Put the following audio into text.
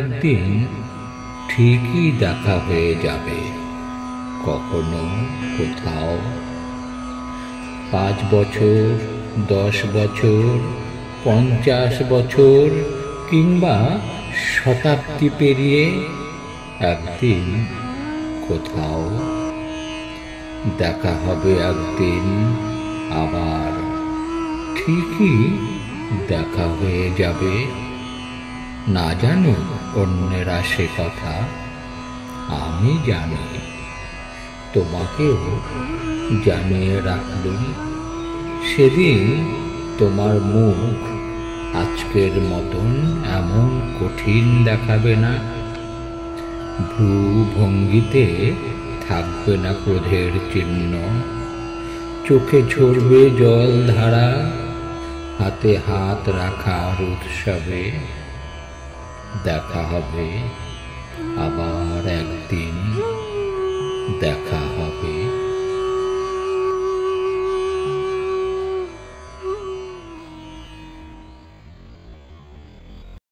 একদিন ঠিকই দেখা হয়ে যাবে, কখনো কোথাও। 5 বছর, 10 বছর, 50 বছর কিংবা শতাব্দী পেরিয়ে একদিন কোথাও দেখা হবে একদিন আবার, ঠিকই দেখা হয়ে যাবে। না জানো অন্যেরা সে কথা, আমি জানি। তোমাকেও জানিয়ে রাখলুম, সেদিন তোমার মুখ আজকের মতন এমন কঠিন দেখাবে না। ভ্রু ভঙ্গিতে থাকবে না ক্রোধের চিহ্ন, চোখে ঝরবে জল ধারা, হাতে হাত রাখার উৎসবে। দেখা হবে আবার একদিন, দেখা